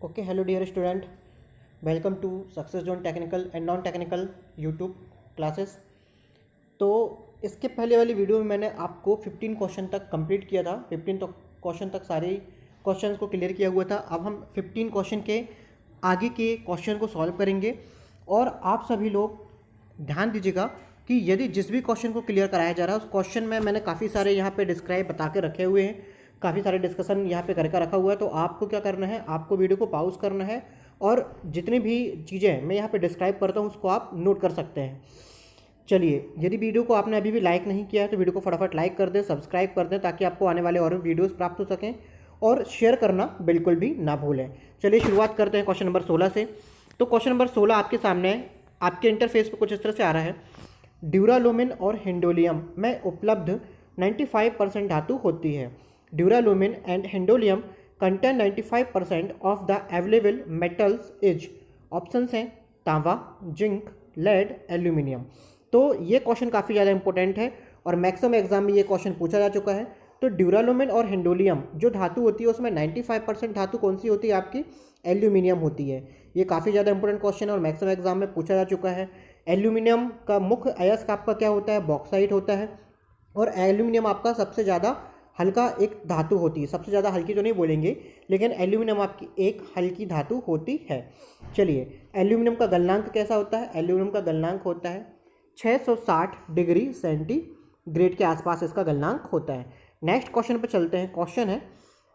Okay, hello dear student, welcome to success zone technical and non technical YouTube classes. तो इसके पहले वाली video में मैंने आपको 15 क्वेश्चन तक कंप्लीट किया था। 15 तो क्वेश्चन तक सारे क्वेश्चंस को क्लियर किया हुआ था। अब हम 15 क्वेश्चन के आगे के क्वेश्चन को सॉल्व करेंगे। और आप सभी लोग ध्यान दीजिएगा कि यदि जिस भी क्वेश्चन को क्लियर कराया जा रहा है उस क्वेश्चन में मैंने काफ़ी सारे यहाँ पे डिस्क्राइब बता के रखे हुए हैं, काफ़ी सारे डिस्कशन यहाँ पे करके रखा हुआ है। तो आपको क्या करना है, आपको वीडियो को पॉज करना है और जितनी भी चीज़ें मैं यहाँ पे डिस्क्राइब करता हूँ उसको आप नोट कर सकते हैं। चलिए, यदि वीडियो को आपने अभी भी लाइक नहीं किया है तो वीडियो को फटाफट लाइक कर दें, सब्सक्राइब कर दें, ताकि आपको आने वाले और भी वीडियोज़ प्राप्त हो सकें, और शेयर करना बिल्कुल भी ना भूलें। चलिए शुरुआत करते हैं क्वेश्चन नंबर 16 से। तो क्वेश्चन नंबर 16 आपके सामने है, आपके इंटरफेस पर कुछ इस तरह से आ रहा है। ड्यूरालुमिन और हिंडोलियम में उपलब्ध 95% धातु होती है। Duralumin and hindalium contain 95% of the available metals is. ऑप्शंस हैं तांबा, जिंक, लेड, एल्यूमिनियम। तो ये क्वेश्चन काफ़ी ज़्यादा इंपॉर्टेंट है और मैक्सिमम एग्जाम में ये क्वेश्चन पूछा जा चुका है। तो ड्यूरालुमिन और हिंडोलियम जो धातु होती है उसमें 95% धातु कौन सी होती है आपकी? एल्यूमिनियम होती है। ये काफ़ी ज़्यादा इंपॉर्टेंट क्वेश्चन है और मैक्सिमम एग्जाम में पूछा जा चुका है। एल्यूमिनियम का मुख्य अयस्क आपका क्या होता है? बॉक्साइट होता है। और एल्यूमिनियम आपका सबसे ज़्यादा हल्का एक धातु होती है। सबसे ज़्यादा हल्की तो नहीं बोलेंगे, लेकिन एल्यूमिनियम आपकी एक हल्की धातु होती है। चलिए, एल्यूमिनियम का गलनांक कैसा होता है? एल्यूमिनियम का गलनांक होता है 660 डिग्री सेंटीग्रेड के आसपास इसका गलनांक होता है। नेक्स्ट क्वेश्चन पर चलते हैं। क्वेश्चन है,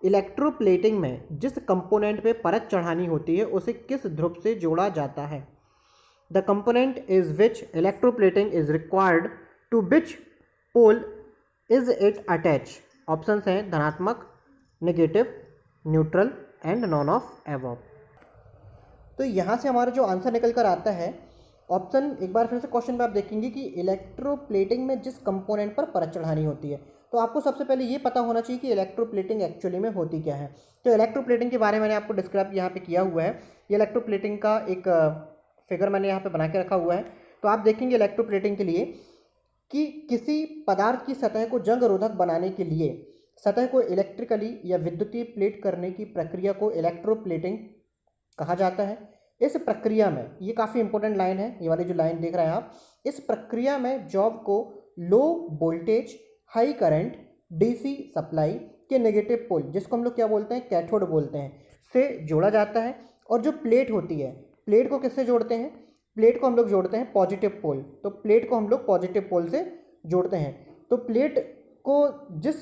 इलेक्ट्रोप्लेटिंग में जिस कंपोनेंट पे परत चढ़ानी होती है उसे किस ध्रुव से जोड़ा जाता है? The component is which electroplating is required to which pole is it attach. Options हैं धनात्मक, negative, neutral and none of above. तो यहाँ से हमारा जो आंसर निकल कर आता है ऑप्शन, एक बार फिर से क्वेश्चन में आप देखेंगे कि इलेक्ट्रोप्लेटिंग में जिस कंपोनेंट पर परत चढ़ानी होती है, तो आपको सबसे पहले ये पता होना चाहिए कि इलेक्ट्रोप्लेटिंग एक्चुअली में होती क्या है। तो इलेक्ट्रोप्लेटिंग के बारे में मैंने आपको डिस्क्राइब यहाँ पे किया हुआ है। ये इलेक्ट्रोप्लेटिंग का एक फिगर मैंने यहाँ पे बना के रखा हुआ है। तो आप देखेंगे इलेक्ट्रोप्लेटिंग के लिए कि किसी पदार्थ की सतह को जंग रोधक बनाने के लिए सतह को इलेक्ट्रिकली या विद्युतीय प्लेट करने की प्रक्रिया को इलेक्ट्रोप्लेटिंग कहा जाता है। इस प्रक्रिया में, ये काफ़ी इंपॉर्टेंट लाइन है, ये वाली जो लाइन देख रहे हैं आप, इस प्रक्रिया में जॉब को low voltage high current DC supply के नेगेटिव पोल, जिसको हम लोग क्या बोलते हैं? कैथोड बोलते हैं, से जोड़ा जाता है। और जो प्लेट होती है, प्लेट को किससे जोड़ते हैं? प्लेट को हम लोग जोड़ते हैं पॉजिटिव पोल। तो प्लेट को हम लोग पॉजिटिव पोल से जोड़ते हैं। तो प्लेट को जिस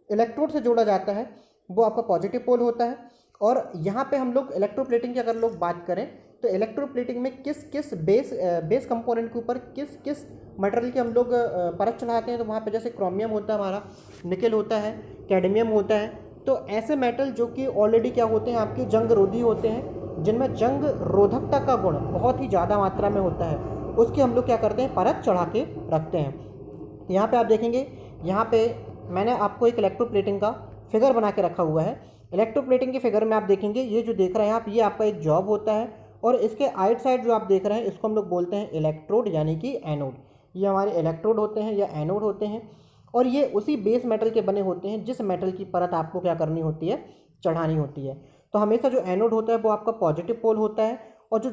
इलेक्ट्रोड से जोड़ा जाता है वो आपका पॉजिटिव पोल होता है। और यहाँ पे हम लोग इलेक्ट्रोप्लेटिंग की अगर लोग बात करें तो इलेक्ट्रोप्लेटिंग में किस किस बेस कंपोनेंट के ऊपर किस किस मटेरियल के हम लोग परत चढ़ाते हैं, तो वहाँ पे जैसे क्रोमियम होता है हमारा, निकल होता है, कैडमियम होता है। तो ऐसे मेटल जो कि ऑलरेडी क्या होते हैं आपके जंग रोधी होते हैं, जिनमें जंग रोधकता का गुण बहुत ही ज़्यादा मात्रा में होता है, उसकी हम लोग क्या करते हैं? परत चढ़ा के रखते हैं। यहाँ पे आप देखेंगे, यहाँ पे मैंने आपको एक इलेक्ट्रोप्लेटिंग का फिगर बना के रखा हुआ है। इलेक्ट्रोप्लेटिंग के फिगर में आप देखेंगे, ये जो देख रहे हैं आप, ये आपका एक जॉब होता है और इसके आइट साइड जो आप देख रहे हैं इसको हम लोग बोलते हैं इलेक्ट्रोड, यानी कि एनोड। ये हमारे इलेक्ट्रोड होते हैं या एनोड होते हैं और ये उसी बेस मेटल के बने होते हैं जिस मेटल की परत आपको क्या करनी होती है? चढ़ानी होती है। तो हमेशा जो एनोड होता है वो आपका पॉजिटिव पोल होता है और जो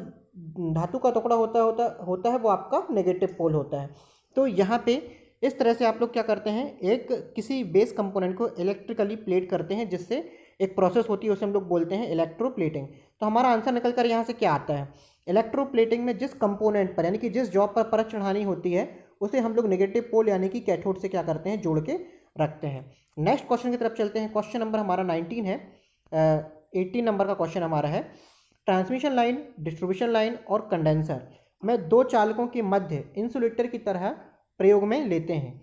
धातु का टुकड़ा होता है वो आपका नेगेटिव पोल होता है। तो यहाँ पे इस तरह से आप लोग क्या करते हैं? एक किसी बेस कंपोनेंट को इलेक्ट्रिकली प्लेट करते हैं, जिससे एक प्रोसेस होती है, उसे हम लोग बोलते हैं इलेक्ट्रोप्लेटिंग। तो हमारा आंसर निकल कर यहाँ से क्या आता है? इलेक्ट्रोप्लेटिंग में जिस कंपोनेंट पर, यानी कि जिस जॉब पर परत चढ़ानी होती है, उसे हम लोग नेगेटिव पोल यानी कि कैथोड से क्या करते हैं? जोड़ के रखते हैं। नेक्स्ट क्वेश्चन की तरफ चलते हैं। क्वेश्चन नंबर हमारा 19 है, 18 नंबर का क्वेश्चन हमारा है। ट्रांसमिशन लाइन, डिस्ट्रीब्यूशन लाइन और कंडेंसर में दो चालकों के मध्य इंसुलेटर की तरह प्रयोग में लेते हैं।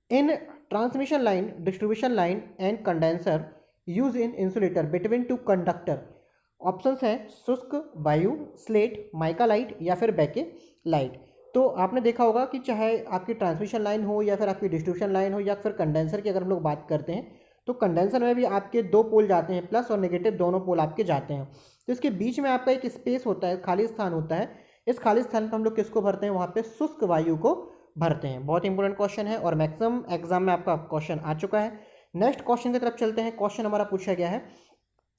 In transmission line, distribution line and condenser use in insulator between two conductor. Options हैं शुष्क वायु, स्लेट, माइका लाइट या फिर बैके लाइट। तो आपने देखा होगा कि चाहे आपकी ट्रांसमिशन लाइन हो या फिर आपकी डिस्ट्रीब्यूशन लाइन हो या फिर कंडेंसर की अगर हम लोग बात करते हैं, तो कंडेंसर में भी आपके दो पोल जाते हैं, प्लस और नेगेटिव दोनों पोल आपके जाते हैं। तो इसके बीच में आपका एक स्पेस होता है, खाली स्थान होता है। इस खाली स्थान पर हम लोग किसको भरते हैं? वहाँ पे शुष्क वायु को भरते हैं। बहुत इंपॉर्टेंट क्वेश्चन है और मैक्सिमम एग्जाम में आपका क्वेश्चन आ चुका है। नेक्स्ट क्वेश्चन की तरफ चलते हैं। क्वेश्चन हमारा पूछा गया है,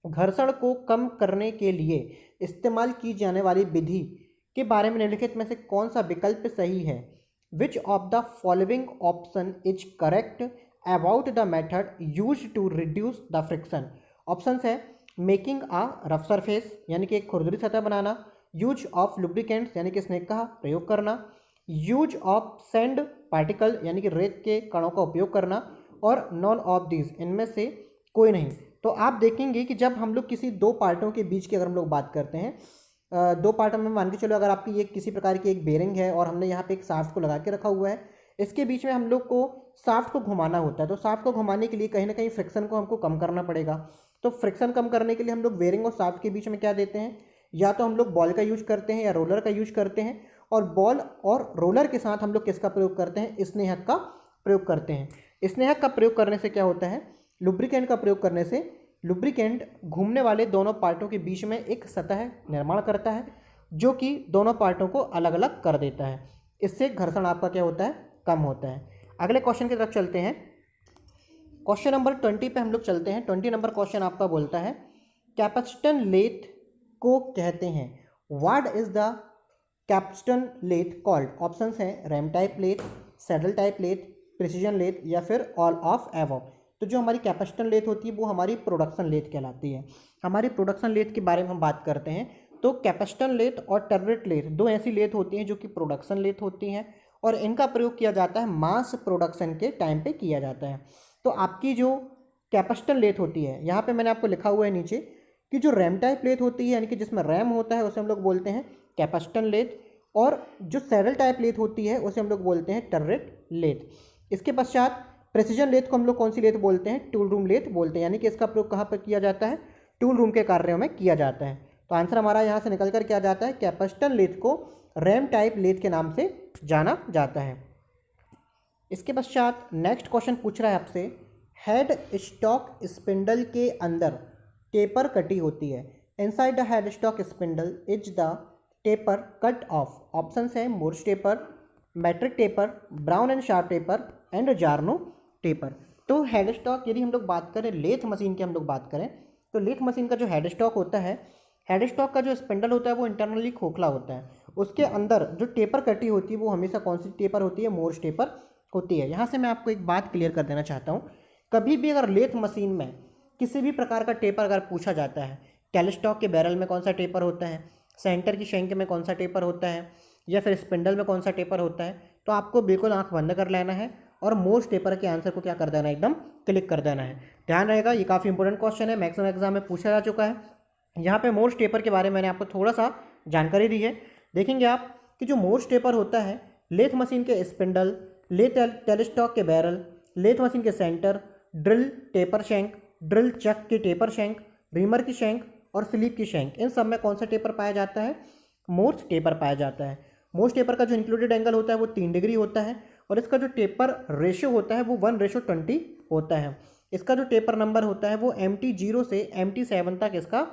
घर्षण को कम करने के लिए इस्तेमाल की जाने वाली विधि के बारे में निम्नलिखित में से कौन सा विकल्प सही है? Which of the following option is correct about the method use to reduce the friction? Option है मेकिंग अ रफ सरफेस यानी कि एक खुरदरी सतह बनाना, यूज ऑफ लुब्रिकेंट्स यानी कि स्नेक का प्रयोग करना, यूज ऑफ सैंड पार्टिकल यानी कि रेत के कणों का उपयोग करना, और नॉन ऑफ दीज इनमें से कोई नहीं। तो आप देखेंगे कि जब हम लोग किसी दो पार्टों के बीच की अगर हम लोग बात करते हैं, दो पार्टों में मान के चलो अगर आपकी ये किसी प्रकार की एक बेरिंग है और हमने यहाँ पे एक शाफ्ट को लगा के रखा हुआ है, इसके बीच में हम लोग को शाफ्ट को घुमाना होता है। तो शाफ्ट को घुमाने के लिए कहीं ना कहीं फ्रिक्शन को हमको कम करना पड़ेगा। तो फ्रिक्शन कम करने के लिए हम लोग बेरिंग और शाफ्ट के बीच में क्या देते हैं, या तो हम लोग बॉल का यूज करते हैं या रोलर का यूज करते हैं, और बॉल और रोलर के साथ हम लोग किसका प्रयोग करते हैं, स्नेहक का प्रयोग करते हैं। स्नेहक का प्रयोग करने से क्या होता है, लुब्रिकेंट का प्रयोग करने से लुब्रिकेंट घूमने वाले दोनों पार्टों के बीच में एक सतह निर्माण करता है जो कि दोनों पार्टों को अलग अलग कर देता है। इससे घर्षण आपका क्या होता है, कम होता है। अगले क्वेश्चन की तरफ चलते हैं। क्वेश्चन नंबर 20 पे हम लोग चलते हैं। 20 नंबर क्वेश्चन आपका बोलता है कैपेसिटन लेथ को कहते हैं, what is the capstan lathe called? Options हैं ram type lathe, saddle type lathe, precision lathe, या फिर ऑल ऑफ एबव। तो जो हमारी कैपेसिटन लेथ होती है वो हमारी प्रोडक्शन लेथ कहलाती है। हमारी प्रोडक्शन लेथ के बारे में हम बात करते हैं तो कैपेसिटन लेथ और टर्रेट लेथ दो ऐसी लेथ होती हैं जो कि प्रोडक्शन लेथ होती हैं, और इनका प्रयोग किया जाता है मास प्रोडक्शन के टाइम पे किया जाता है। तो आपकी जो कैपेसिटन लेथ होती है, यहाँ पे मैंने आपको लिखा हुआ है नीचे कि जो रैम टाइप लेथ होती है यानी कि जिसमें रैम होता है उसे हम लोग बोलते हैं कैपेसिटन लेथ, और जो सैडल टाइप लेथ होती है उसे हम लोग बोलते हैं टर्रेट लेथ। इसके पश्चात प्रेसिजन लेथ को हम लोग कौन सी लेथ बोलते हैं, टूल रूम लेथ बोलते हैं, यानी कि इसका प्रयोग कहाँ पर किया जाता है, टूल रूम के कार्यों में किया जाता है। तो आंसर हमारा यहाँ से निकल कर क्या जाता है, कैपेसिटन लेथ को रैम टाइप लेथ के नाम से जाना जाता है। इसके पश्चात नेक्स्ट क्वेश्चन पूछ रहा है आपसे, हेड स्टॉक स्पिंडल के अंदर टेपर कटी होती है, inside the headstock spindle is the taper cut off. Options हैं Morse taper, metric taper, Brown and Sharpe taper, and Jarno taper. तो हेड स्टॉक यदि हम लोग बात करें लेथ मशीन की हम लोग बात करें तो लेथ मशीन का जो हेड स्टॉक होता है, हेड स्टॉक का जो स्पिंडल होता है वो इंटरनली खोखला होता है। उसके अंदर जो टेपर कटी होती है वो हमेशा कौन सी टेपर होती है, मोर्स टेपर होती है। यहाँ से मैं आपको एक बात क्लियर कर देना चाहता हूँ, कभी भी अगर लेथ मशीन में किसी भी प्रकार का टेपर अगर पूछा जाता है, कैलस्टॉक के बैरल में कौन सा टेपर होता है, सेंटर की शैंक में कौन सा टेपर होता है, या फिर स्पिंडल में कौन सा टेपर होता है, तो आपको बिल्कुल आंख बंद कर लेना है और मोर्स टेपर के आंसर को क्या कर देना है, एकदम क्लिक कर देना है। ध्यान रहेगा, ये काफ़ी इंपॉर्टेंट क्वेश्चन है, मैक्सिमम एग्जाम में पूछा जा चुका है। यहाँ पे मोर्स टेपर के बारे में मैंने आपको थोड़ा सा जानकारी दी है। देखेंगे आप कि जो मोर्स टेपर होता है, लेथ मशीन के स्पिंडल, लेथ टेलीस्टॉक के बैरल, लेथ मशीन के centre, drill taper shank, drill chuck की टेपर शैंक, रीमर की शैंक और स्लीप की शैंक, इन सब में कौन सा टेपर पाया जाता है, मोर्स टेपर पाया जाता है। मोर्स टेपर का जो इंक्लूडेड एंगल होता है वो 3 डिग्री होता है, और इसका जो टेपर रेशियो होता है वो 1:20 होता है। इसका जो टेपर नंबर होता है वो MT0 से MT7 तक इसका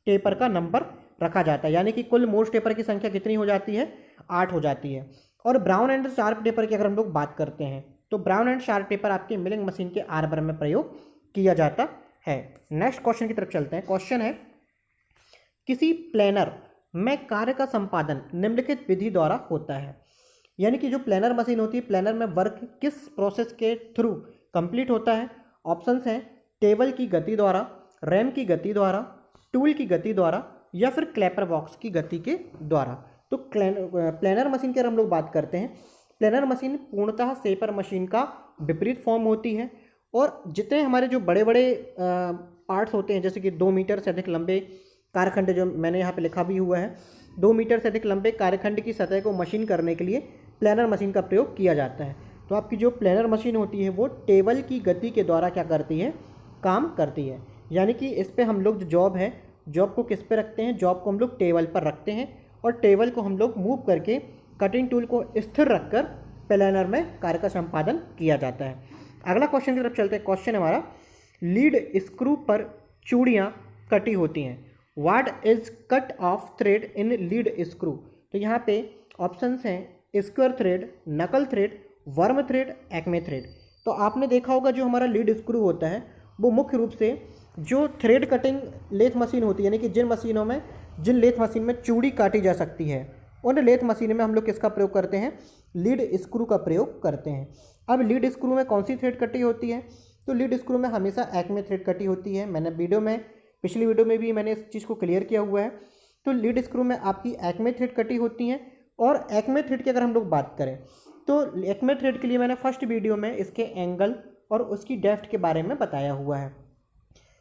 टेपर का नंबर रखा जाता है, यानी कि कुल मोर्स टेपर की संख्या कितनी हो जाती है, 8 हो जाती है। और ब्राउन एंड शार्प टेपर की अगर हम लोग बात करते हैं तो ब्राउन एंड शार्प टेपर आपके मिलिंग मशीन के आर्बर में प्रयोग किया जाता है। नेक्स्ट क्वेश्चन की तरफ चलते हैं। क्वेश्चन है, किसी प्लेनर में कार्य का संपादन निम्नलिखित विधि द्वारा होता है, यानी कि जो प्लेनर मशीन होती है, प्लेनर में वर्क किस प्रोसेस के थ्रू कंप्लीट होता है। ऑप्शंस हैं टेबल की गति द्वारा, रैम की गति द्वारा, टूल की गति द्वारा, या फिर क्लैपर बॉक्स की गति के द्वारा। तो प्लेनर मशीन की अगर हम लोग बात करते हैं, प्लेनर मशीन पूर्णतः शेपर मशीन का विपरीत फॉर्म होती है, और जितने हमारे जो बड़े बड़े पार्ट्स होते हैं, जैसे कि 2 मीटर से अधिक लंबे कार्यखंड, जो मैंने यहाँ पे लिखा भी हुआ है, 2 मीटर से अधिक लंबे कार्यखंड की सतह को मशीन करने के लिए प्लेनर मशीन का प्रयोग किया जाता है। तो आपकी जो प्लेनर मशीन होती है वो टेबल की गति के द्वारा क्या करती है, काम करती है। यानी कि इस पर हम लोग जो जॉब है, जॉब को किस पे रखते हैं, जॉब को हम लोग टेबल पर रखते हैं, और टेबल को हम लोग मूव करके कटिंग टूल को स्थिर रखकर प्लेनर में कार्य का संपादन किया जाता है। अगला क्वेश्चन की तरफ चलते हैं। क्वेश्चन हमारा, लीड स्क्रू पर चूड़ियाँ कटी होती हैं, what is cut off thread in lead screw. तो यहाँ पे ऑप्शंस हैं स्क्वायर थ्रेड, नकल thread, worm thread, Acme thread. तो आपने देखा होगा जो हमारा लीड स्क्रू होता है वो मुख्य रूप से जो थ्रेड कटिंग लेथ मशीन होती है, यानी कि जिन लेथ मशीन में चूड़ी काटी जा सकती है, उन लेथ मशीन में हम लोग किसका प्रयोग करते हैं? लीड स्क्रू का प्रयोग करते हैं। अब लीड स्क्रू में कौन सी थ्रेड कटी होती है? तो लीड स्क्रू में हमेशा एक्मे थ्रेड कटी होती है। मैंने पिछली वीडियो में भी मैंने इस चीज़ को क्लियर किया हुआ है। तो लीड स्क्रू में आपकी एक्मे थ्रेड कटी होती हैं। और एक्मे थ्रेड की अगर हम लोग बात करें तो एक्मे थ्रेड के लिए मैंने फर्स्ट वीडियो में इसके एंगल और उसकी डेप्थ के बारे में बताया हुआ है।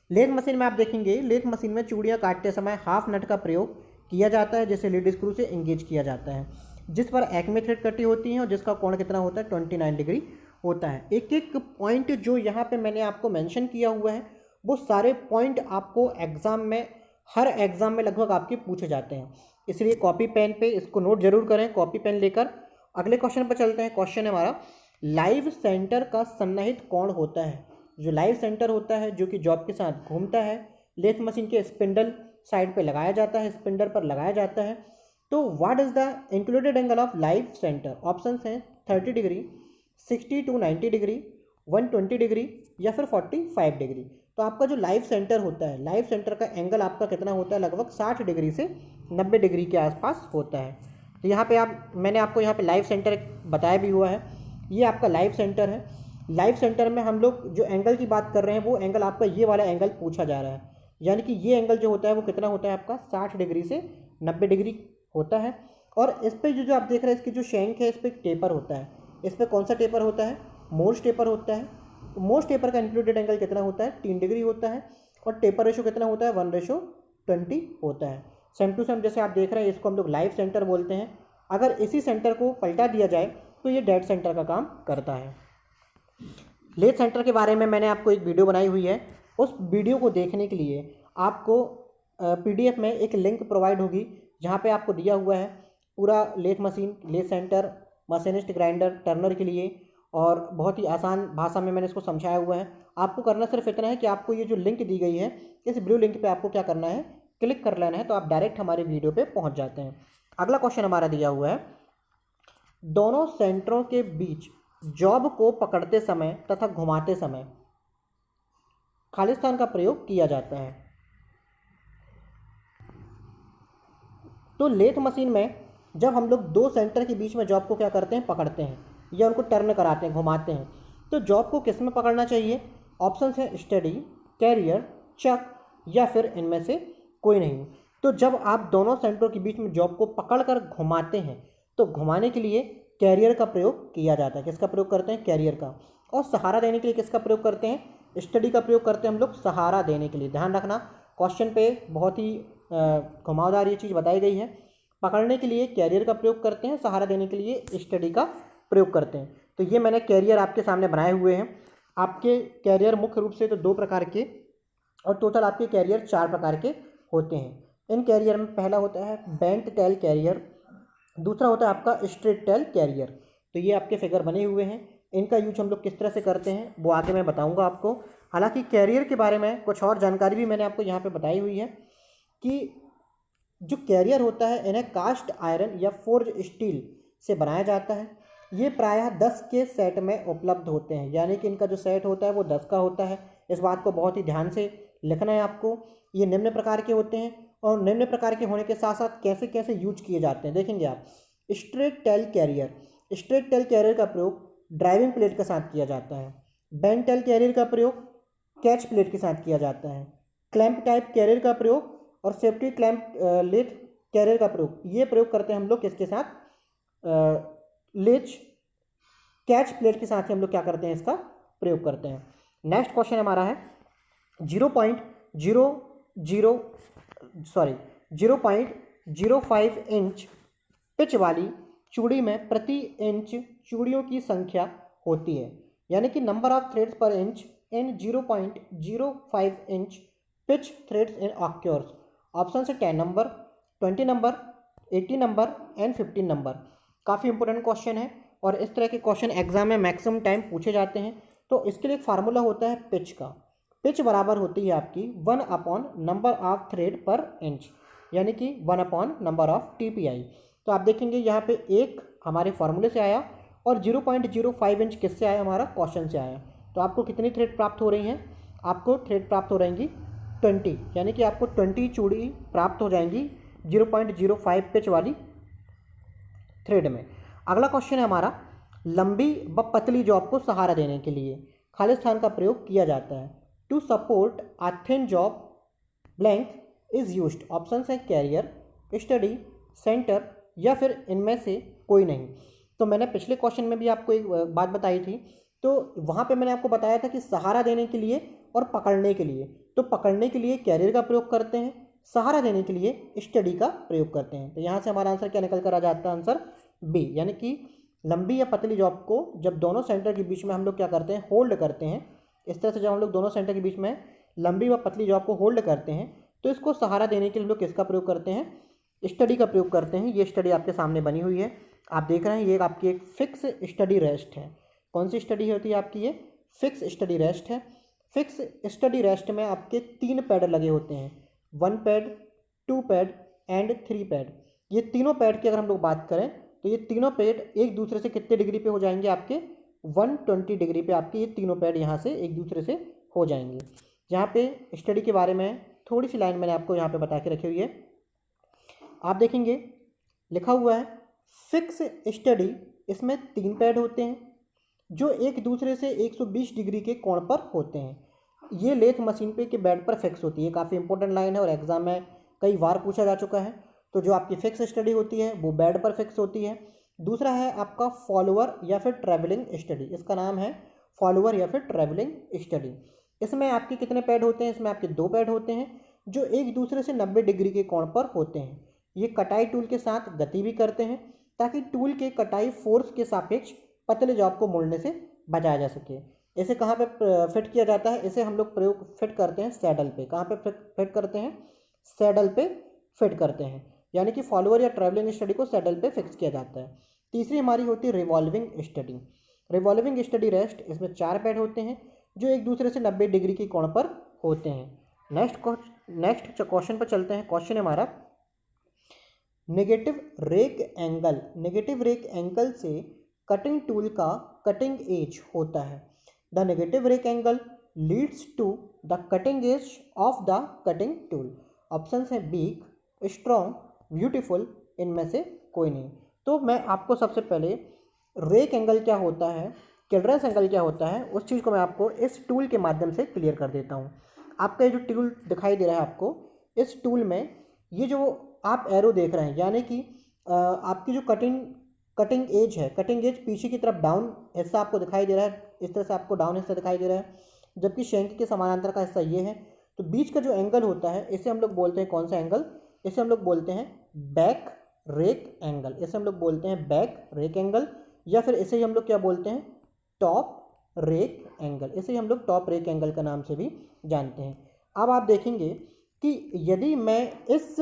लेथ मशीन में आप देखेंगे, लेथ मशीन में चूड़ियाँ काटते समय हाफ नट का प्रयोग किया जाता है, जिसे लीड स्क्रू से एंगेज किया जाता है, जिस पर एक्मे थ्रेड कटी होती हैं और जिसका कोण कितना होता है? 29 डिग्री होता है। एक एक पॉइंट जो यहाँ पे मैंने आपको मेंशन किया हुआ है, वो सारे पॉइंट आपको हर एग्ज़ाम में लगभग आपके पूछे जाते हैं। इसलिए कॉपी पेन पे इसको नोट जरूर करें, कॉपी पेन लेकर। अगले क्वेश्चन पर चलते हैं। क्वेश्चन है हमारा, लाइव सेंटर का सन्निहित कोण होता है। जो लाइव सेंटर होता है, जो कि जॉब के साथ घूमता है, लेथ मशीन के स्पिंडल साइड पे लगाया जाता है, स्पिंडल पर लगाया जाता है। तो what is the included angle of live centre? Options हैं 30 डिग्री, 60 to 90 डिग्री, 120 डिग्री या फिर 45 डिग्री। तो आपका जो लाइव सेंटर होता है, लाइव सेंटर का एंगल आपका कितना होता है? लगभग 60 डिग्री से 90 डिग्री के आसपास होता है। तो यहाँ पे मैंने आपको यहाँ पे लाइव सेंटर बताया भी हुआ है। ये आपका लाइव सेंटर है। लाइव सेंटर में हम लोग जो एंगल की बात कर रहे हैं, वो एंगल आपका ये वाला एंगल पूछा जा रहा है। यानी कि ये एंगल जो होता है वो कितना होता है आपका? 60 डिग्री से 90 डिग्री होता है। और इस पर जो आप देख रहे हैं, इसकी जो शेंक है, इस पर टेपर होता है। इस पर कौन सा टेपर होता है? मोर्स टेपर होता है। मोर्स टेपर का इंक्लूडेड एंगल कितना होता है? 3 डिग्री होता है। और टेपर रेशो कितना होता है? 1:20 होता है। सेम टू सेम जैसे आप देख रहे हैं, इसको हम लोग लाइव सेंटर बोलते हैं। अगर इसी सेंटर को पलटा दिया जाए तो ये डेड सेंटर का काम करता है। लेथ सेंटर के बारे में मैंने आपको एक वीडियो बनाई हुई है। उस वीडियो को देखने के लिए आपको PDF में एक लिंक प्रोवाइड होगी, जहाँ पे आपको दिया हुआ है पूरा lathe machine, lathe center, machinist, grinder, turner के लिए, और बहुत ही आसान भाषा में मैंने इसको समझाया हुआ है। आपको करना सिर्फ इतना है कि आपको ये जो लिंक दी गई है, इस ब्लू लिंक पे आपको क्या करना है? क्लिक कर लेना है, तो आप डायरेक्ट हमारे वीडियो पे पहुंच जाते हैं। अगला क्वेश्चन हमारा दिया हुआ है, दोनों सेंटरों के बीच जॉब को पकड़ते समय तथा घुमाते समय खालिस्तान का प्रयोग किया जाता है। तो लेथ मशीन में जब हम लोग दो सेंटर के बीच में जॉब को क्या करते हैं? पकड़ते हैं, या उनको टर्न कराते हैं, घुमाते हैं। तो जॉब को किस में पकड़ना चाहिए? ऑप्शंस हैं स्टडी, कैरियर, चक या फिर इनमें से कोई नहीं। तो जब आप दोनों सेंटरों के बीच में जॉब को पकड़कर घुमाते हैं, तो घुमाने के लिए कैरियर का प्रयोग किया जाता है। किसका प्रयोग करते हैं? कैरियर का। और सहारा देने के लिए किसका प्रयोग करते हैं? स्टडी का प्रयोग करते हैं हम लोग सहारा देने के लिए। ध्यान रखना, क्वेश्चन पे बहुत ही घुमावदार ये चीज़ बताई गई है। पकड़ने के लिए कैरियर का प्रयोग करते हैं, सहारा देने के लिए स्टडी का प्रयोग करते हैं। तो ये मैंने कैरियर आपके सामने बनाए हुए हैं। आपके कैरियर मुख्य रूप से तो 2 प्रकार के, और टोटल आपके कैरियर 4 प्रकार के होते हैं। इन कैरियर में पहला होता है बेंट टेल कैरियर, दूसरा होता है आपका स्ट्रेट टेल कैरियर। तो ये आपके फिगर बने हुए हैं। इनका यूज हम लोग किस तरह से करते हैं वो आगे मैं बताऊंगा आपको। हालांकि कैरियर के बारे में कुछ और जानकारी भी मैंने आपको यहाँ पे बताई हुई है कि जो कैरियर होता है, इन्हें कास्ट आयरन या फोर्ज स्टील से बनाया जाता है। ये प्रायः 10 के सेट में उपलब्ध होते हैं, यानी कि इनका जो सेट होता है वो 10 का होता है। इस बात को बहुत ही ध्यान से लिखना है आपको। ये निम्न प्रकार के होते हैं, और निम्न प्रकार के होने के साथ साथ कैसे कैसे यूज किए जाते हैं देखेंगे आप। Straight tail carrier, straight tail carrier का प्रयोग ड्राइविंग प्लेट के साथ किया जाता है। बेंट टेल कैरियर का प्रयोग कैच प्लेट के साथ किया जाता है। क्लैंप टाइप कैरियर का प्रयोग और सेफ्टी क्लैंप लेथ कैरियर का प्रयोग, ये प्रयोग करते हैं हम लोग किसके साथ? लेच कैच प्लेट के साथ ही हम लोग क्या करते हैं? इसका प्रयोग करते हैं। नेक्स्ट क्वेश्चन हमारा है 0.05 इंच पिच वाली चूड़ी में प्रति इंच चूड़ियों की संख्या होती है, यानी कि number of threads per inch in 0.05 inch pitch threads in occurs. Option से 10 number, 20 number, 80 number and 15 number. काफ़ी इंपॉर्टेंट क्वेश्चन है, और इस तरह के क्वेश्चन एग्जाम में मैक्सिमम टाइम पूछे जाते हैं। तो इसके लिए एक फार्मूला होता है पिच का। पिच बराबर होती है आपकी 1 नंबर ऑफ थ्रेड पर इंच, यानी कि 1 नंबर ऑफ TPI। तो आप देखेंगे यहाँ पे 1 हमारे फार्मूले से आया, और 0.05 इंच किससे आया? हमारा क्वेश्चन से आया। तो आपको कितनी थ्रेड प्राप्त हो रही हैं? आपको थ्रेड प्राप्त हो रहेंगी 20, यानी कि आपको 20 चूड़ी प्राप्त हो जाएंगी 0.05 पिच वाली थ्रेड में। अगला क्वेश्चन है हमारा, लंबी व पतली जॉब को सहारा देने के लिए खालिस्तान का प्रयोग किया जाता है। To support a thin job blank is used. Option है कैरियर, स्टडी, सेंटर या फिर इनमें से कोई नहीं। तो मैंने पिछले क्वेश्चन में भी आपको एक बात बताई थी, तो वहाँ पे मैंने आपको बताया था कि सहारा देने के लिए और पकड़ने के लिए। तो पकड़ने के लिए कैरियर का प्रयोग करते हैं, सहारा देने के लिए स्टडी का प्रयोग करते हैं। तो यहाँ से हमारा आंसर क्या निकल कर आ जाता है, आंसर बी, यानी कि लंबी या पतली जॉब को जब दोनों सेंटर के बीच में हम लोग क्या करते हैं, होल्ड करते हैं। इस तरह से जब हम लोग दोनों सेंटर के बीच में लंबी व पतली जॉब को होल्ड करते हैं तो इसको सहारा देने के लिए हम लोग किसका प्रयोग करते हैं, स्टडी का प्रयोग करते हैं। ये स्टडी आपके सामने बनी हुई है, आप देख रहे हैं, ये आपकी एक फिक्स स्टडी रेस्ट है। कौन सी स्टडी होती है आपकी, ये फिक्स स्टडी रेस्ट है। फिक्स स्टडी रेस्ट में आपके 3 पैड लगे होते हैं, 1 पैड, 2 पैड एंड 3 पैड। ये तीनों पैड की अगर हम लोग बात करें तो ये तीनों पैड एक दूसरे से कितने डिग्री पे हो जाएंगे, आपके 120 डिग्री पे आपके ये तीनों पैड यहाँ से एक दूसरे से हो जाएंगे। यहाँ पे स्टडी के बारे में थोड़ी सी लाइन मैंने आपको यहाँ पे बता के रखी हुई है, आप देखेंगे लिखा हुआ है फिक्स स्टडी। इसमें 3 पैड होते हैं जो एक दूसरे से 120 डिग्री के कोण पर होते हैं। ये लेथ मशीन पे के बेड पर फिक्स होती है। काफ़ी इंपॉर्टेंट लाइन है और एग्जाम में कई बार पूछा जा चुका है। तो जो आपकी फिक्स स्टडी होती है वो बेड पर फिक्स होती है। दूसरा है आपका फॉलोअर या फिर ट्रैवलिंग स्टडी, इसका नाम है फॉलोअर या फिर ट्रैवलिंग स्टडी। इसमें आपके कितने पैड होते हैं, इसमें आपके 2 पैड होते हैं जो एक दूसरे से 90 डिग्री के कोण पर होते हैं। ये कटाई टूल के साथ गति भी करते हैं ताकि टूल के कटाई फोर्स के सापेक्ष पतले जॉब को मोड़ने से बचाया जा सके। इसे कहाँ पे फिट किया जाता है, इसे हम लोग प्रयोग फिट करते हैं सैडल पे। कहाँ पे फिट करते हैं, सैडल पे फिट करते हैं, यानी कि फॉलोअर या ट्रैवलिंग स्टडी को सैडल पे फिक्स किया जाता है। तीसरी हमारी होती है revolving study. Revolving study rest, इसमें 4 पैड होते हैं जो एक दूसरे से 90 डिग्री के कोण पर होते हैं। नेक्स्ट क्वेश्चन पर चलते हैं। क्वेश्चन है हमारा, negative rake angle. Negative rake angle से कटिंग टूल का कटिंग एज होता है। The negative rake angle leads to the cutting edge of the cutting tool. Option है वीक, स्ट्रॉन्ग, ब्यूटीफुल, इनमें से कोई नहीं। तो मैं आपको सबसे पहले रेक एंगल क्या होता है, क्लियरेंस एंगल क्या होता है, उस चीज़ को मैं आपको इस टूल के माध्यम से क्लियर कर देता हूँ। आपका ये जो टूल दिखाई दे रहा है आपको, इस टूल में ये जो आप एरो देख रहे हैं, यानी कि आपकी जो कटिंग एज है, कटिंग एज पीछे की तरफ डाउन हिस्सा आपको दिखाई दे रहा है। इस तरह से आपको डाउन हिस्सा दिखाई दे रहा है, जबकि शंक के समानांतर का हिस्सा ये है। तो बीच का जो एंगल होता है इसे हम लोग बोलते हैं कौन सा एंगल, इसे हम लोग बोलते हैं बैक रेक एंगल। इसे हम लोग बोलते हैं बैक रेक एंगल, या फिर इसे ही हम लोग क्या बोलते हैं, टॉप रेक एंगल। इसे ही हम लोग टॉप रेक एंगल का नाम से भी जानते हैं। अब आप देखेंगे कि यदि मैं इस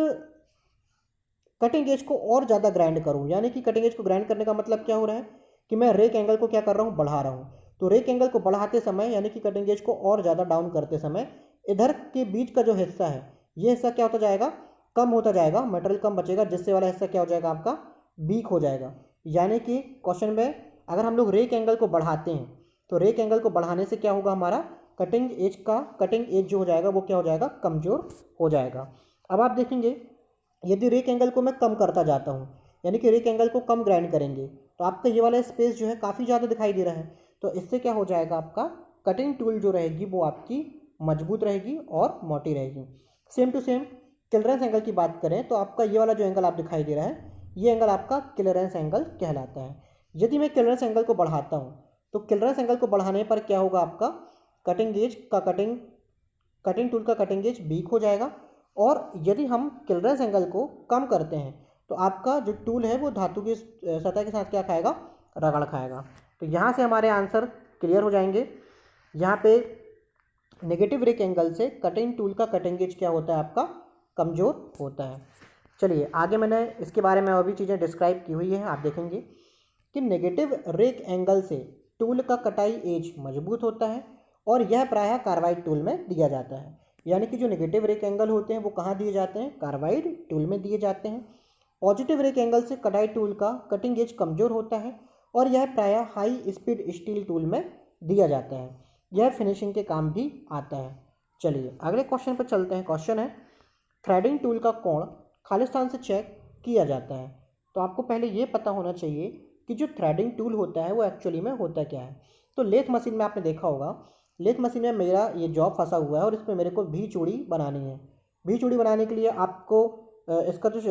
कटिंग एज को और ज़्यादा ग्राइंड करूं, यानी कि कटिंग एज को ग्राइंड करने का मतलब क्या हो रहा है कि मैं रेक एंगल को क्या कर रहा हूं, बढ़ा रहा हूं। तो रेक एंगल को बढ़ाते समय, यानी कि कटिंग एज को और ज़्यादा डाउन करते समय, इधर के बीच का जो हिस्सा है ये हिस्सा क्या होता जाएगा, कम होता जाएगा, मटेरियल कम बचेगा, जिससे वाला हिस्सा क्या हो जाएगा, आपका वीक हो जाएगा। यानी कि क्वेश्चन में अगर हम लोग रेक एंगल को बढ़ाते हैं तो रेक एंगल को बढ़ाने से क्या होगा, हमारा कटिंग एज जो हो जाएगा वो क्या हो जाएगा, कमज़ोर हो जाएगा। अब आप देखेंगे यदि रेक एंगल को मैं कम करता जाता हूँ, यानी कि रेक एंगल को कम ग्राइंड करेंगे, तो आपका ये वाला स्पेस जो है काफ़ी ज़्यादा दिखाई दे रहा है। तो इससे क्या हो जाएगा, आपका कटिंग टूल जो रहेगी वो आपकी मजबूत रहेगी और मोटी रहेगी। Same to same clearance angle की बात करें तो आपका ये वाला जो एंगल आप दिखाई दे रहा है, ये एंगल आपका क्लियरेंस एंगल कहलाता है। यदि मैं क्लियरेंस एंगल को बढ़ाता हूँ तो क्लियरेंस एंगल को बढ़ाने पर क्या होगा, आपका कटिंग टूल का कटिंग एज वीक हो जाएगा। और यदि हम क्लियरेंस एंगल को कम करते हैं तो आपका जो टूल है वो धातु की सतह के साथ क्या खाएगा, रगड़ खाएगा। तो यहाँ से हमारे आंसर क्लियर हो जाएंगे। यहाँ पे नेगेटिव रेक एंगल से कटिंग टूल का कटिंग एज क्या होता है, आपका कमज़ोर होता है। चलिए आगे मैंने इसके बारे में और भी चीज़ें डिस्क्राइब की हुई है। आप देखेंगे कि नेगेटिव रेक एंगल से टूल का कटाई एज मजबूत होता है और यह प्रायः कार्बाइड टूल में दिया जाता है। यानी कि जो नेगेटिव रेक एंगल होते हैं वो कहाँ दिए जाते हैं, कार्बाइड टूल में दिए जाते हैं। पॉजिटिव रेक एंगल से कटाई टूल का कटिंग एज कमज़ोर होता है और यह प्रायः हाई स्पीड स्टील टूल में दिया जाता है। यह फिनिशिंग के काम भी आता है। चलिए अगले क्वेश्चन पर चलते हैं। क्वेश्चन है थ्रेडिंग टूल का कोण खालिस्तान से चेक किया जाता है। तो आपको पहले ये पता होना चाहिए कि जो थ्रेडिंग टूल होता है वो एक्चुअली में होता क्या है। तो लेथ मशीन में आपने देखा होगा, लेथ मशीन में मेरा ये जॉब फंसा हुआ है और इसमें मेरे को भी चूड़ी बनानी है। भी चूड़ी बनाने के लिए आपको इसका जो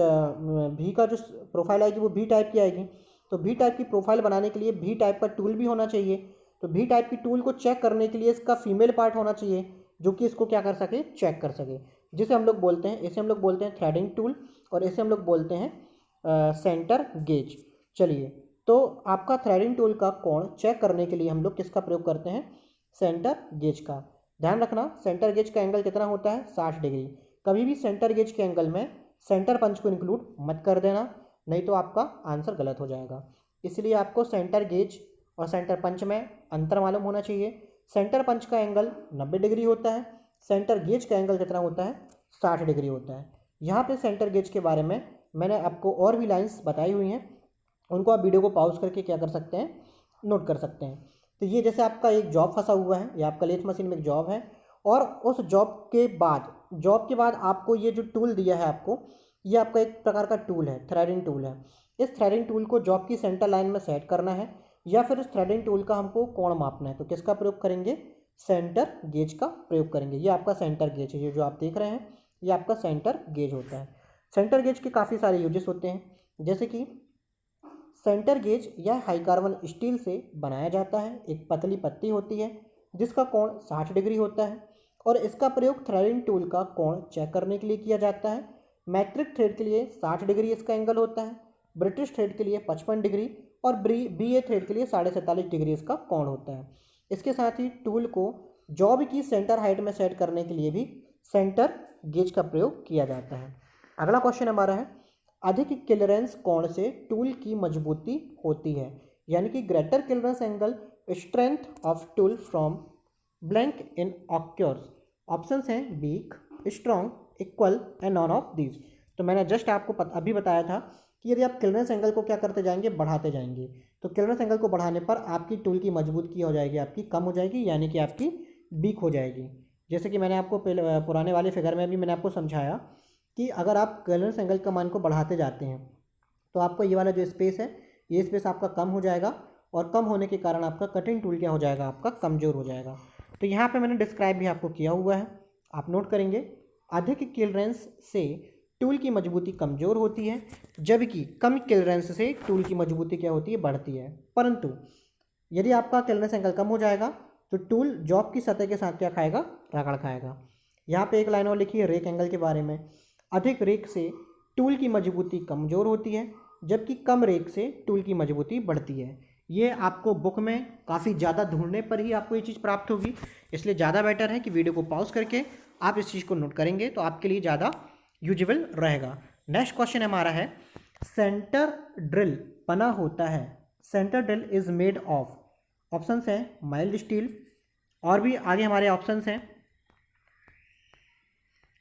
भी का जो प्रोफाइल आएगी वो भी टाइप की आएगी। तो भी टाइप की प्रोफाइल बनाने के लिए भी टाइप का टूल भी होना चाहिए। तो भी टाइप की टूल को चेक करने के लिए इसका फीमेल पार्ट होना चाहिए जो कि इसको क्या कर सके, चेक कर सके, जिसे हम लोग बोलते हैं, इसे हम लोग बोलते हैं थ्रेडिंग टूल और इसे हम लोग बोलते हैं सेंटर गेज। चलिए तो आपका थ्रेडिंग टूल का कोण चेक करने के लिए हम लोग किसका प्रयोग करते हैं, सेंटर गेज का। ध्यान रखना सेंटर गेज का एंगल कितना होता है, 60 डिग्री। कभी भी सेंटर गेज के एंगल में सेंटर पंच को इंक्लूड मत कर देना, नहीं तो आपका आंसर गलत हो जाएगा। इसलिए आपको सेंटर गेज और सेंटर पंच में अंतर मालूम होना चाहिए। सेंटर पंच का एंगल 90 डिग्री होता है, सेंटर गेज का एंगल कितना होता है, 60 डिग्री होता है। यहाँ पे सेंटर गेज के बारे में मैंने आपको और भी लाइंस बताई हुई हैं, उनको आप वीडियो को पॉज करके क्या कर सकते हैं, नोट कर सकते हैं। तो ये जैसे आपका एक जॉब फंसा हुआ है, ये आपका लेथ मशीन में एक जॉब है और उस जॉब के बाद आपको ये जो टूल दिया है आपको, ये आपका एक प्रकार का टूल है, थ्रेडिंग टूल है। इस थ्रेडिंग टूल को जॉब की सेंटर लाइन में सेट करना है या फिर इस थ्रेडिंग टूल का हमको कोण मापना है। तो किसका प्रयोग करेंगे, सेंटर गेज का प्रयोग करेंगे। ये आपका सेंटर गेज है, ये जो आप देख रहे हैं ये आपका सेंटर गेज होता है। सेंटर गेज के काफ़ी सारे यूजेस होते हैं, जैसे कि सेंटर गेज यह हाई कार्बन स्टील से बनाया जाता है। एक पतली पत्ती होती है जिसका कोण 60 डिग्री होता है और इसका प्रयोग थ्रेडिंग टूल का कोण चेक करने के लिए किया जाता है। मैट्रिक थ्रेड के लिए 60 डिग्री इसका एंगल होता है, ब्रिटिश थ्रेड के लिए 55 डिग्री और BA थ्रेड के लिए 47.5 डिग्री इसका कोण होता है। इसके साथ ही टूल को जॉब की सेंटर हाइट में सेट करने के लिए भी सेंटर गेज का प्रयोग किया जाता है। अगला क्वेश्चन हमारा है अधिक क्लियरेंस कोण से टूल की मजबूती होती है, यानी कि greater clearance angle strength of tool from blank in occurs. Options हैं weak, strong, equal and none of these. तो मैंने जस्ट आपको अभी बताया था कि यदि आप क्लियरेंस एंगल को क्या करते जाएंगे, बढ़ाते जाएंगे, तो क्लियरेंस एंगल को बढ़ाने पर आपकी टूल की मजबूती हो जाएगी, आपकी कम हो जाएगी, यानी कि आपकी वीक हो जाएगी। जैसे कि मैंने आपको पहले पुराने वाले फिगर में भी मैंने आपको समझाया कि अगर आप क्लियरेंस एंगल का मान को बढ़ाते जाते हैं तो आपको ये वाला जो स्पेस है, ये स्पेस आपका कम हो जाएगा और कम होने के कारण आपका कटिंग टूल क्या हो जाएगा, आपका कमज़ोर हो जाएगा। तो यहाँ पे मैंने डिस्क्राइब भी आपको किया हुआ है, आप नोट करेंगे। अधिक क्लियरेंस से टूल की मजबूती कमज़ोर होती है, जबकि कम क्लियरेंस से टूल की मजबूती क्या होती है, बढ़ती है। परंतु यदि आपका क्लियरेंस एंगल कम हो जाएगा तो टूल जॉब की सतह के साथ क्या खाएगा, रगड़ खाएगा। यहाँ पे एक लाइन और लिखी है रेक एंगल के बारे में। अधिक रेक से टूल की मजबूती कमज़ोर होती है, जबकि कम रेक से टूल की मजबूती बढ़ती है। ये आपको बुक में काफ़ी ज़्यादा ढूंढने पर ही आपको ये चीज़ प्राप्त होगी, इसलिए ज़्यादा बेटर है कि वीडियो को पॉज करके आप इस चीज़ को नोट करेंगे तो आपके लिए ज़्यादा यूजेबल रहेगा। नेक्स्ट क्वेश्चन हमारा है सेंटर ड्रिल बना होता है, center drill is made of. Options हैं माइल्ड स्टील, और भी आगे हमारे ऑप्शंस हैं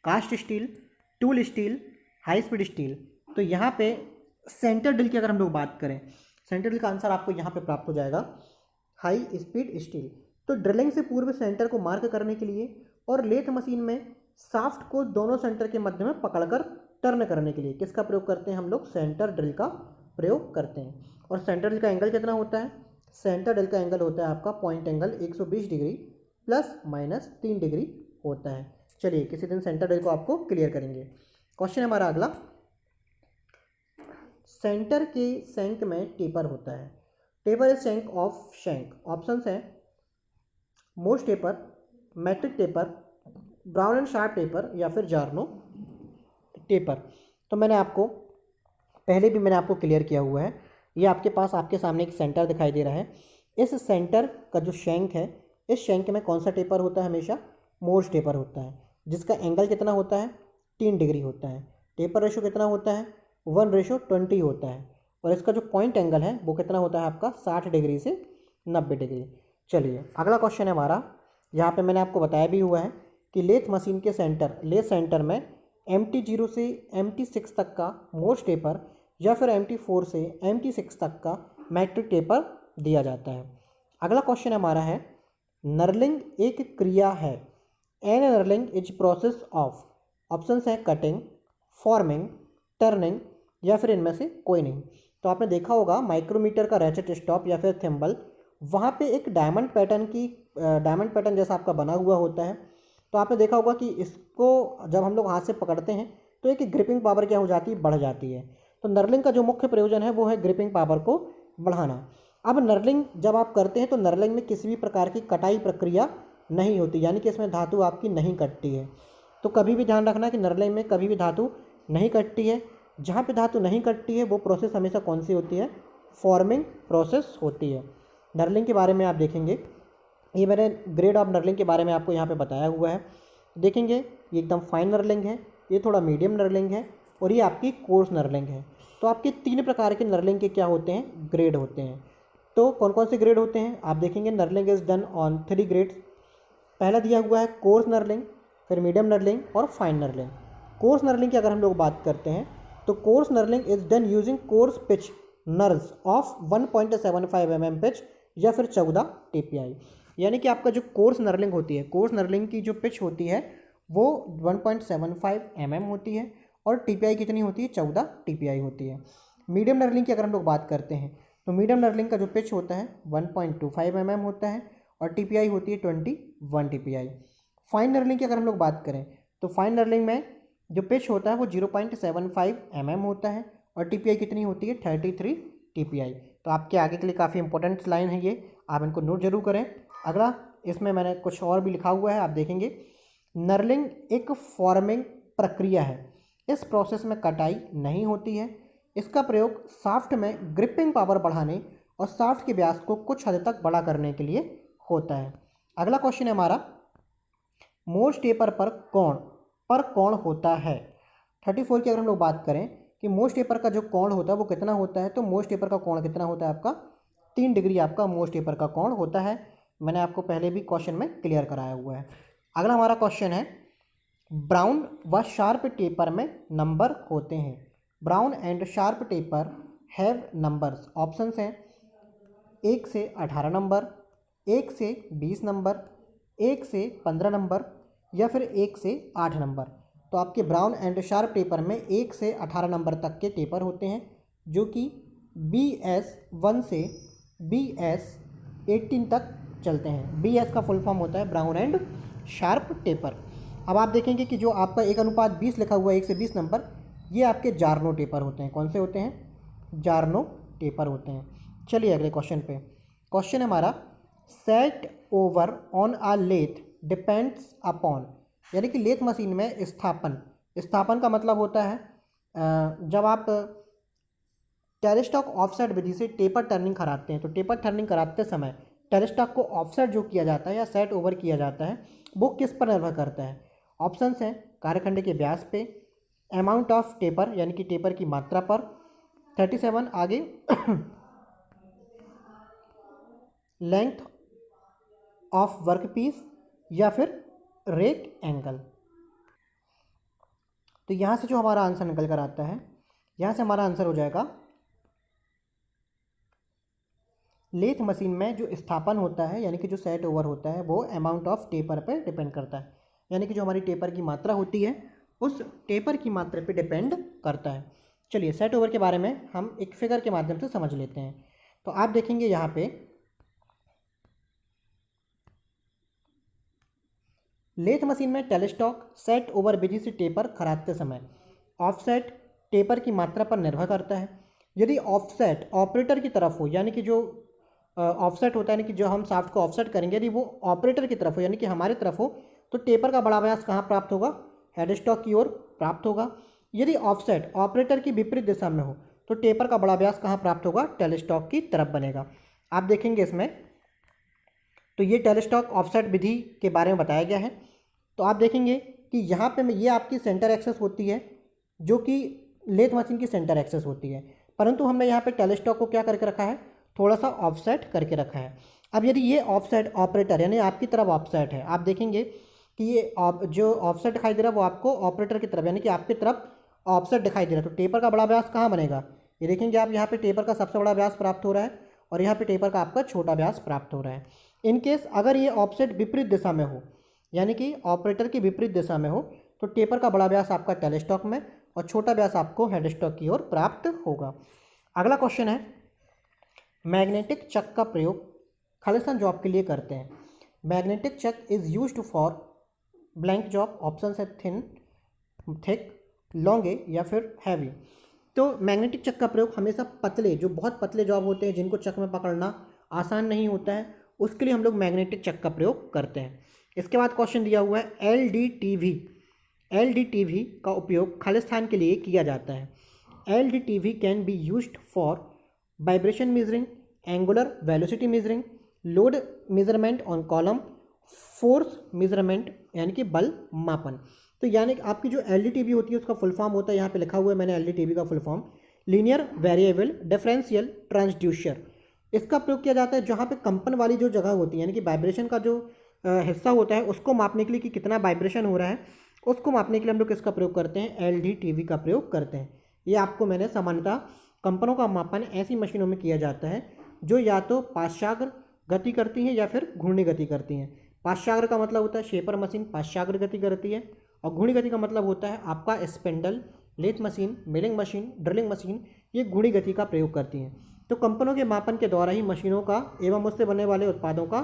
cast steel, tool steel, high speed steel. तो यहाँ पे सेंटर ड्रिल की अगर हम लोग बात करें, सेंटर ड्रिल का आंसर आपको यहाँ पे प्राप्त हो जाएगा हाई स्पीड स्टील। तो ड्रिलिंग से पूर्व सेंटर को मार्क करने के लिए और लेथ मशीन में शाफ्ट को दोनों सेंटर के मध्य में पकड़कर टर्न करने के लिए किसका प्रयोग करते हैं हम लोग, सेंटर ड्रिल का प्रयोग करते हैं। और सेंटर ड्रिल का एंगल कितना होता है, सेंटर ड्रिल का एंगल होता है आपका पॉइंट एंगल 120 डिग्री ±3 डिग्री होता है। चलिए किसी दिन सेंटर ड्रिल को आपको क्लियर करेंगे। क्वेश्चन हमारा अगला, सेंटर के शैंक में टेपर होता है। Taper is shank of shank. Options हैं मोस्ट taper, metric taper, Brown and Sharpe taper या फिर जार्नो टेपर। तो मैंने आपको पहले भी मैंने आपको क्लियर किया हुआ है। ये आपके पास आपके सामने एक सेंटर दिखाई दे रहा है। इस सेंटर का जो शैंक है, इस शैंक में कौन सा टेपर होता है, हमेशा मोस्ट टेपर होता है, जिसका एंगल कितना होता है, 3 डिग्री होता है। टेपर रेशो कितना होता है, 1:20 होता है। और इसका जो पॉइंट एंगल है वो कितना होता है आपका, 60 डिग्री से 90 डिग्री। चलिए अगला क्वेश्चन है हमारा, यहाँ पे मैंने आपको बताया भी हुआ है कि लेथ मशीन के लेथ सेंटर में MT0 से MT6 तक का मोस्ट टेपर या फिर MT4 से MT6 तक का मैट्रिक टेपर दिया जाता है। अगला क्वेश्चन हमारा है नर्लिंग एक क्रिया है, an knurling is process of, options हैं कटिंग, फॉर्मिंग, टर्निंग या फिर इनमें से कोई नहीं। तो आपने देखा होगा माइक्रोमीटर का रैचेट स्टॉप या फिर थिम्बल, वहाँ पे एक डायमंड पैटर्न जैसा आपका बना हुआ होता है। तो आपने देखा होगा कि इसको जब हम लोग हाथ से पकड़ते हैं तो एक ग्रिपिंग पावर क्या हो जाती है, बढ़ जाती है। तो नर्लिंग का जो मुख्य प्रयोजन है वो है ग्रिपिंग पावर को बढ़ाना। अब नर्लिंग जब आप करते हैं तो नर्लिंग में किसी भी प्रकार की कटाई प्रक्रिया नहीं होती, यानी कि इसमें धातु आपकी नहीं कटती है। तो कभी भी ध्यान रखना कि नर्लिंग में कभी भी धातु नहीं कटती है। जहाँ पे धातु नहीं कटती है वो प्रोसेस हमेशा कौन सी होती है, फॉर्मिंग प्रोसेस होती है। नर्लिंग के बारे में आप देखेंगे, ये मैंने ग्रेड ऑफ नर्लिंग के बारे में आपको यहाँ पे बताया हुआ है। देखेंगे ये एकदम फाइन नर्लिंग है, ये थोड़ा मीडियम नर्लिंग है और ये आपकी कोर्स नर्लिंग है। तो आपके 3 प्रकार के नर्लिंग के क्या होते हैं, ग्रेड होते हैं। तो कौन कौन से ग्रेड होते हैं आप देखेंगे, knurling is done on 3 grades. पहला दिया हुआ है कोर्स नर्लिंग, फिर मीडियम नर्लिंग और फाइन नर्लिंग। कोर्स नर्लिंग की अगर हम लोग बात करते हैं तो coarse knurling is done using coarse pitch knurls of 1.75 mm pitch या फिर 14 TPI। यानी कि आपका जो कोर्स नर्लिंग होती है, कोर्स नर्लिंग की जो पिच होती है वो 1.75 mm होती है और TPI कितनी होती है, 14 TPI होती है। मीडियम नर्लिंग की अगर हम लोग बात करते हैं तो मीडियम नर्लिंग का जो पिच होता है 1.25 mm होता है और TPI होती है 21 TPI। फाइन नर्लिंग की अगर हम लोग बात करें तो फाइन नर्लिंग में जो पिच होता है वो 0.75 mm होता है और TPI कितनी होती है, 33 TPI। तो आपके आगे के लिए काफ़ी इंपॉर्टेंट लाइन है ये, आप इनको नोट जरूर करें। अगला इसमें मैंने कुछ और भी लिखा हुआ है, आप देखेंगे नर्लिंग एक फॉर्मिंग प्रक्रिया है, इस प्रोसेस में कटाई नहीं होती है। इसका प्रयोग शाफ्ट में ग्रिपिंग पावर बढ़ाने और शाफ्ट के व्यास को कुछ हद तक बड़ा करने के लिए होता है। अगला क्वेश्चन है हमारा, मोर्स टेपर पर कोण होता है। 34 की अगर हम लोग बात करें कि मोर्स टेपर का जो कोण होता है वो कितना होता है, तो मोर्स टेपर का कोण कितना होता है आपका, 3 डिग्री आपका मोर्स टेपर का कोण होता है। मैंने आपको पहले भी क्वेश्चन में क्लियर कराया हुआ है। अगला हमारा क्वेश्चन है, ब्राउन व शार्प टेपर में नंबर होते हैं। Brown and Sharpe taper have numbers, options हैं 1 से 18 नंबर, 1 से 20 नंबर, 1 से 15 नंबर या फिर 1 से 8 नंबर। तो आपके ब्राउन एंड शार्प टेपर में 1 से 18 नंबर तक के टेपर होते हैं जो कि BS1 से BS18 तक चलते हैं। BS का फुल फॉर्म होता है ब्राउन एंड शार्प टेपर। अब आप देखेंगे कि जो आपका 1:20 लिखा हुआ है 1 से 20 नंबर, ये आपके जार्नो टेपर होते हैं। कौन से होते हैं, जार्नो टेपर होते हैं। चलिए अगले क्वेश्चन पे। क्वेश्चन है हमारा, set over on a lathe depends upon, यानी कि लेथ मशीन में स्थापन का मतलब होता है जब आप टेलीस्टॉक ऑफसेट विधि से टेपर टर्निंग कराते हैं तो टेपर टर्निंग कराते समय टेलीस्टॉक को ऑफसेट जो किया जाता है या सेट ओवर किया जाता है वो किस पर निर्भर करता है। ऑप्शंस हैं कार्यखंड के व्यास पे, अमाउंट ऑफ टेपर यानी कि टेपर की मात्रा पर, 37 आगे लेंथ ऑफ वर्क पीस या फिर रेक एंगल। तो यहाँ से जो हमारा आंसर निकल कर आता है, यहाँ से हमारा आंसर हो जाएगा लेथ मशीन में जो स्थापन होता है यानी कि जो सेट ओवर होता है वो अमाउंट ऑफ टेपर पर डिपेंड करता है, यानी कि जो हमारी टेपर की मात्रा होती है उस टेपर की मात्रा पे डिपेंड करता है। चलिए सेट ओवर के बारे में हम एक फिगर के माध्यम से समझ लेते हैं। तो आप देखेंगे यहाँ पे लेथ मशीन में टेलीस्टॉक सेट ओवर विधि से टेपर खरादते समय ऑफसेट टेपर की मात्रा पर निर्भर करता है। यदि ऑफसेट ऑपरेटर की तरफ हो, यानी कि जो ऑफसेट होता है यानी कि जो हम शाफ्ट को ऑफसेट करेंगे यदि वो ऑपरेटर की तरफ हो यानी कि हमारी तरफ हो तो टेपर का बड़ा व्यास कहाँ प्राप्त होगा, हेडस्टॉक की ओर प्राप्त होगा। यदि ऑफसेट ऑपरेटर की विपरीत दिशा में हो तो टेपर का बड़ा व्यास कहाँ प्राप्त होगा, टेलीस्टॉक की तरफ बनेगा। आप देखेंगे इसमें तो ये टेलीस्टॉक ऑफसेट विधि के बारे में बताया गया है। तो आप देखेंगे कि यहाँ पे ये आपकी सेंटर एक्सेस होती है जो कि लेथ मशीन की सेंटर एक्सेस होती है, परंतु हमने यहाँ पे टेलीस्टॉक को क्या करके रखा है, थोड़ा सा ऑफसेट करके रखा है। अब यदि ये ऑफसेट ऑपरेटर यानी आपकी तरफ ऑफसेट है, आप देखेंगे कि ये जो ऑफसेट दिखाई दे रहा है वो आपको ऑपरेटर की तरफ यानी कि आपकी तरफ ऑफसेट दिखाई दे रहा है। तो टेपर का बड़ा व्यास कहाँ बनेगा, ये देखेंगे आप यहाँ पे टेपर का सबसे बड़ा व्यास प्राप्त हो रहा है और यहाँ पे टेपर का आपका छोटा व्यास प्राप्त हो रहा है। इनकेस अगर ये ऑफसेट विपरीत दिशा में हो यानी कि ऑपरेटर की विपरीत दिशा में हो तो टेपर का बड़ा व्यास आपका टेलस्टॉक में और छोटा व्यास आपको हेडस्टॉक की ओर प्राप्त होगा। अगला क्वेश्चन है, मैग्नेटिक चक का प्रयोग खालिस्तान जॉब के लिए करते हैं। Magnetic chuck is used for blank job. Option है थिन, थिक, लॉन्गे या फिर हैवी। तो मैग्नेटिक चक का प्रयोग हमेशा पतले, जो बहुत पतले जॉब होते हैं जिनको चक में पकड़ना आसान नहीं होता है, उसके लिए हम लोग मैग्नेटिक चक का प्रयोग करते हैं। इसके बाद क्वेश्चन दिया हुआ है, एलडीटीवी का उपयोग खालिस्तान के लिए किया जाता है। LDTV can be used for vibration measuring, angular velocity measuring, load measurement on column, force measurement यानी कि बल मापन। तो यानी कि आपकी जो एलडीटीवी होती है उसका फुल फॉर्म होता है, यहाँ पे लिखा हुआ है मैंने एलडीटीवी का full form, linear variable differential transducer. इसका प्रयोग किया जाता है जहाँ पे कंपन वाली जो जगह होती है, यानी कि वाइब्रेशन का जो हिस्सा होता है उसको मापने के लिए कि कितना वाइब्रेशन हो रहा है, उसको मापने के लिए हम लोग किसका प्रयोग करते हैं, एलडीटीवी का प्रयोग करते हैं। ये आपको मैंने सामान्यतः कंपनों का मापन ऐसी मशीनों में किया जाता है जो या तो पाश्चाग्र गति करती हैं या फिर घूर्णी गति करती हैं। पाश्चाग्र का मतलब होता है शेपर मशीन पाश्चाग्र गति करती है, और घूर्णी गति का मतलब होता है आपका spindle, lathe machine, milling machine, drilling machine, ये घूर्णी गति का प्रयोग करती हैं। तो कंपनों के मापन के द्वारा ही मशीनों का एवं उससे बनने वाले उत्पादों का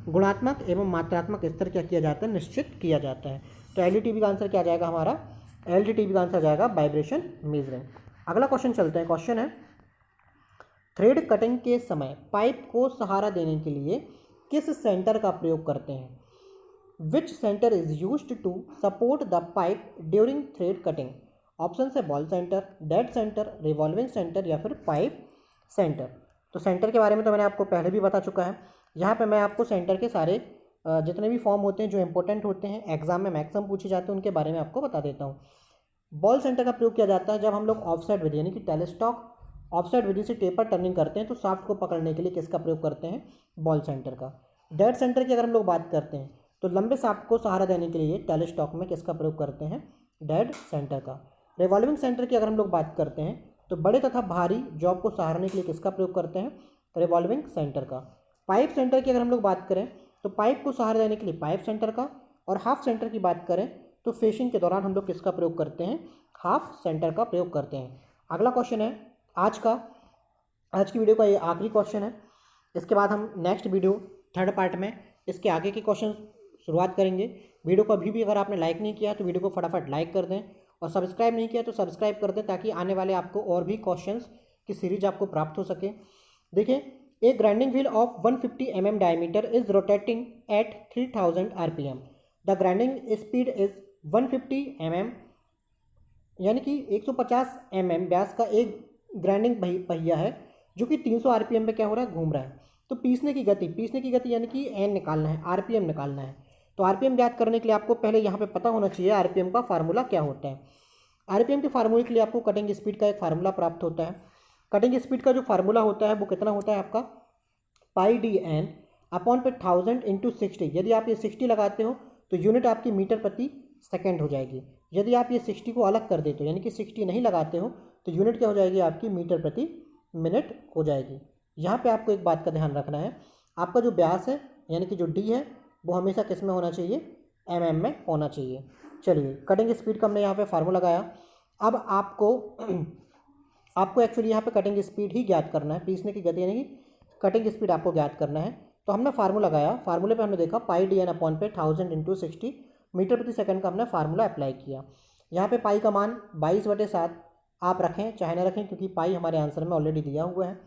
गुणात्मक एवं मात्रात्मक स्तर क्या किया जाता है, निश्चित किया जाता है। तो एलडीटीवी का आंसर क्या जाएगा हमारा, एलडीटीवी का आंसर जाएगा वाइब्रेशन मेजरिंग। अगला क्वेश्चन चलते हैं। क्वेश्चन है, थ्रेड कटिंग के समय पाइप को सहारा देने के लिए किस सेंटर का प्रयोग करते हैं। Which centre is used to support the pipe during thread cutting. Option है ball centre, dead centre, revolving centre या फिर पाइप सेंटर। तो सेंटर के बारे में तो मैंने आपको पहले भी बता चुका है। यहाँ पे मैं आपको सेंटर के सारे जितने भी फॉर्म होते हैं जो इंपॉर्टेंट होते हैं, एग्जाम में मैक्सिमम पूछे जाते हैं, उनके बारे में आपको बता देता हूँ। बॉल सेंटर का प्रयोग किया जाता है जब हम लोग ऑफसेट विधि यानी कि टेलीस्टॉक ऑफसेट विधि से टेपर टर्निंग करते हैं तो शाफ्ट को पकड़ने के लिए किसका प्रयोग करते हैं, बॉल सेंटर का। डेड सेंटर की अगर हम लोग बात करते हैं तो लंबे शाफ्ट को सहारा देने के लिए टेलीस्टॉक में किसका प्रयोग करते हैं, डेड सेंटर का। रिवॉल्विंग सेंटर की अगर हम लोग बात करते हैं तो बड़े तथा भारी जॉब को सहारने के लिए किसका प्रयोग करते हैं, रिवॉल्विंग सेंटर का। पाइप सेंटर की अगर हम लोग बात करें तो पाइप को सहारा देने के लिए पाइप सेंटर का, और हाफ सेंटर की बात करें तो फेशिंग के दौरान हम लोग किसका प्रयोग करते हैं, हाफ सेंटर का प्रयोग करते हैं। अगला क्वेश्चन है आज की वीडियो का ये आखिरी क्वेश्चन है। इसके बाद हम नेक्स्ट वीडियो थर्ड पार्ट में इसके आगे के क्वेश्चन शुरुआत करेंगे। वीडियो को अभी भी अगर आपने लाइक नहीं किया तो वीडियो को फटाफट लाइक कर दें, और सब्सक्राइब नहीं किया तो सब्सक्राइब कर दें ताकि आने वाले आपको और भी क्वेश्चंस की सीरीज आपको प्राप्त हो सके। देखिए, a grinding wheel of 150 mm diameter is rotating at 3000 rpm। The grinding speed is 150 mm, यानी कि 150 mm व्यास का एक ग्राइंडिंग पहिया है जो कि 300 rpm पे क्या हो रहा है, घूम रहा है। तो पीसने की गति यानी कि एन निकालना है, आरपीएम निकालना है। तो आरपीएम ज्ञात करने के लिए आपको पहले यहाँ पे पता होना चाहिए आरपीएम का फार्मूला क्या होता है। आरपीएम के फार्मूले के लिए आपको कटिंग स्पीड का एक फार्मूला प्राप्त होता है। कटिंग स्पीड का जो फार्मूला होता है वो कितना होता है आपका, पाई डी एन अपॉन पे 1000 इंटू 60। यदि आप ये 60 लगाते हो तो यूनिट आपकी मीटर प्रति सेकेंड हो जाएगी। यदि आप ये 60 को अलग कर देते हो यानी कि 60 नहीं लगाते हो तो यूनिट क्या हो जाएगी, आपकी मीटर प्रति मिनट हो जाएगी। यहाँ पे आपको एक बात का ध्यान रखना है, आपका जो व्यास है यानी कि जो डी है वो हमेशा किस में होना चाहिए, mm में होना चाहिए। चलिए, कटिंग स्पीड का हमने यहाँ पे फार्मूला लगाया। अब आपको एक्चुअली यहाँ पे कटिंग स्पीड ही ज्ञात करना है, पीसने की गति यानी कि कटिंग स्पीड आपको ज्ञात करना है। तो हमने फार्मूला लगाया, फार्मूले पे हमने देखा पाई डी एन अपॉन पे 1000 इंटू 60 मीटर प्रति सेकंड का हमने फार्मूला अप्लाई किया। यहाँ पे पाई का मान 22/7 आप रखें चाहे ना रखें, क्योंकि पाई हमारे आंसर में ऑलरेडी दिया हुआ है।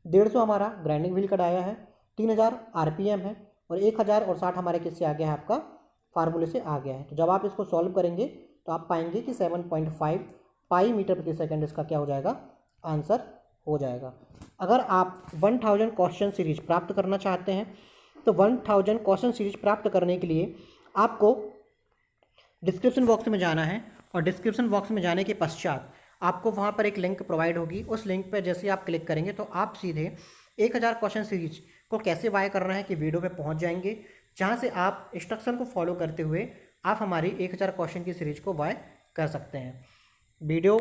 150 हमारा ग्राइंडिंग व्हील का डाया है, 3000 आरपीएम है, और 1060 हमारे किससे आ गया है, आपका फार्मूले से आ गया है। तो जब आप इसको सॉल्व करेंगे तो आप पाएंगे कि 7.5 पाई मीटर प्रति सेकंड इसका क्या हो जाएगा, आंसर हो जाएगा। अगर आप 1000 क्वेश्चन सीरीज प्राप्त करना चाहते हैं तो 1000 क्वेश्चन सीरीज प्राप्त करने के लिए आपको डिस्क्रिप्शन बॉक्स में जाना है, और डिस्क्रिप्शन बॉक्स में जाने के पश्चात आपको वहाँ पर एक लिंक प्रोवाइड होगी। उस लिंक पर जैसे ही आप क्लिक करेंगे तो आप सीधे 1000 क्वेश्चन सीरीज को कैसे वाई करना है कि वीडियो पे पहुँच जाएंगे, जहाँ से आप इंस्ट्रक्शन को फॉलो करते हुए आप हमारी 1000 क्वेश्चन की सीरीज को वाई कर सकते हैं। वीडियो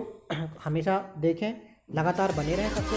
हमेशा देखें, लगातार बने रहें सबसे